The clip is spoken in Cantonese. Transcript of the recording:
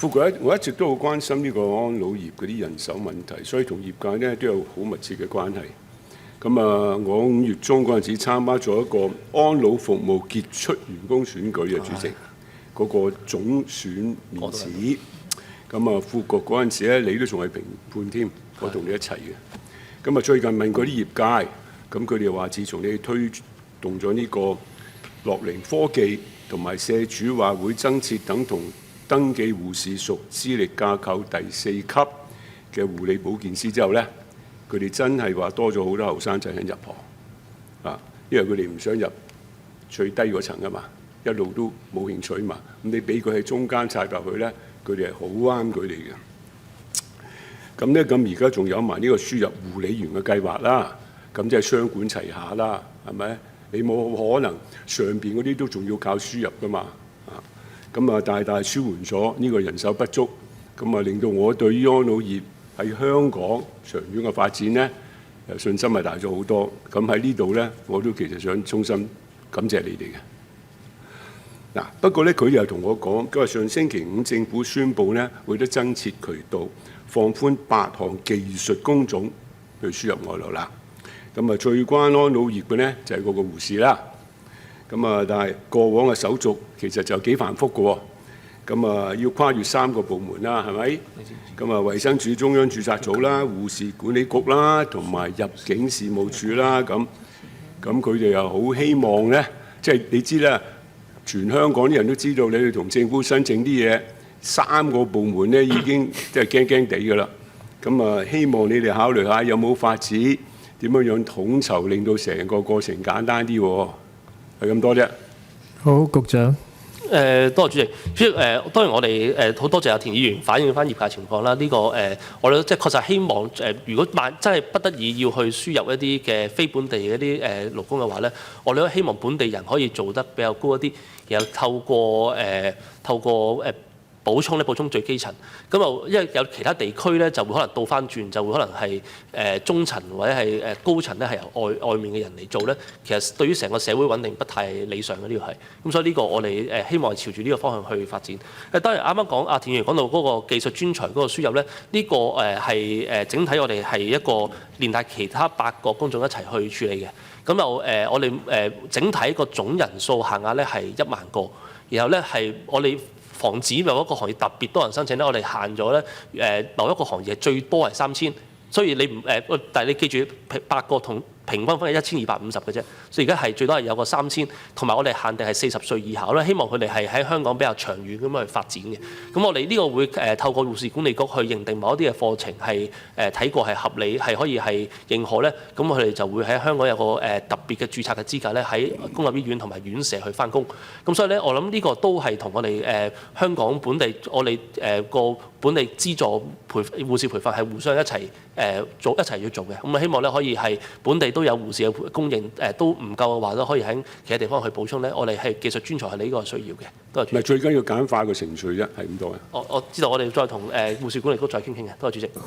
副局，我一直都好關心呢個安老業嗰啲人手問題，所以同業界咧都有好密切嘅關係。咁啊，我5月中嗰陣時參加咗一個安老服務傑出員工選舉嘅主席，嗰個總選面試。咁啊，副局嗰陣時咧，你都仲係評判添，我同你一齊嘅。咁啊，最近問過啲業界，咁佢哋話自從你推動咗呢個樂齡科技同埋社署話會增設等同登記護士屬資歷架構第4級嘅護理保健師之後呢，佢哋真係話多咗好多後生仔肯入行啊，因為佢哋唔想入最低嗰層啊嘛，一路都冇興趣嘛。咁你俾佢喺中間插入去呢，佢哋係好啱佢哋嘅。咁呢，咁而家仲有埋呢個輸入護理員嘅計劃啦，咁即係雙管齊下啦，係咪？你冇可能上邊嗰啲都仲要靠輸入噶嘛？咁啊，大大舒緩咗呢個人手不足，咁啊令到我對於安老業喺香港長遠嘅發展呢，信心係大咗好多。咁喺呢度呢，我都其實想衷心感謝你哋嘅。嗱，不過呢，佢又同我講，佢話上星期5政府宣布呢，會得增設渠道，放寬8項技術工種去輸入外勞啦。咁啊，最關安老業嘅呢，就係嗰個護士啦。咁啊，但係過往嘅手續其實就幾繁複嘅喎。咁啊，要跨越3個部門啦，係咪？咁啊，衛生署中央註冊組啦、護士管理局啦，同埋入境事務處啦。咁佢哋又好希望呢，即係你知啦，全香港啲人都知道你哋同政府申請啲嘢，3個部門呢已經即係驚驚地㗎啦。咁啊，希望你哋考慮下有冇法子點樣統籌，令到成個過程簡單啲喎。係咁多啫。好，局長。多謝主席。主席當然我哋好多謝阿田議員反映翻業界情況啦。呢個我哋即係確實希望如果真係不得已要去輸入一啲嘅非本地嘅一啲勞工嘅話咧，我哋都希望本地人可以做得比較高一啲，然後透過補充最基層。咁又因為有其他地區咧就會可能倒翻轉，就會可能係中層或者係高層咧係由外面嘅人嚟做咧，其實對於成個社會穩定不太理想嘅呢個係。咁所以呢個我哋希望朝住呢個方向去發展。當然啱啱講阿田議員講到嗰個技術專才嗰個輸入咧，呢個係整體我哋係一個連帶其他8個工種一齊去處理嘅。咁就我哋整體個總人數限額咧係1萬個，然後咧係我哋防止某一個行業特別多人申請咧，我哋限咗咧某一個行業最多係3000，所以你唔但係你記住8個同平均分係1250嘅啫，所以而家係最多係有個3000，同埋我哋限定係40歲以下啦，希望佢哋係喺香港比較長遠咁去發展嘅。咁我哋呢個會透過護士管理局去認定某一啲嘅課程係睇過係合理，係可以係認可咧，咁佢哋就會喺香港有個特別嘅註冊嘅資格咧，喺公立醫院同埋院舍去翻工。咁所以咧，我諗呢個都係同我哋香港本地我哋個本地資助護士培訓係互相一齊要做嘅。咁希望咧可以係本地都有護士嘅供應，都唔夠嘅話都可以喺其他地方去補充咧。我哋係技術專才係呢個需要嘅。多謝主席。唔係最緊要簡化個程序啫，係咁多嘅。我知道，我哋再同護士管理局再傾傾嘅。多謝主席。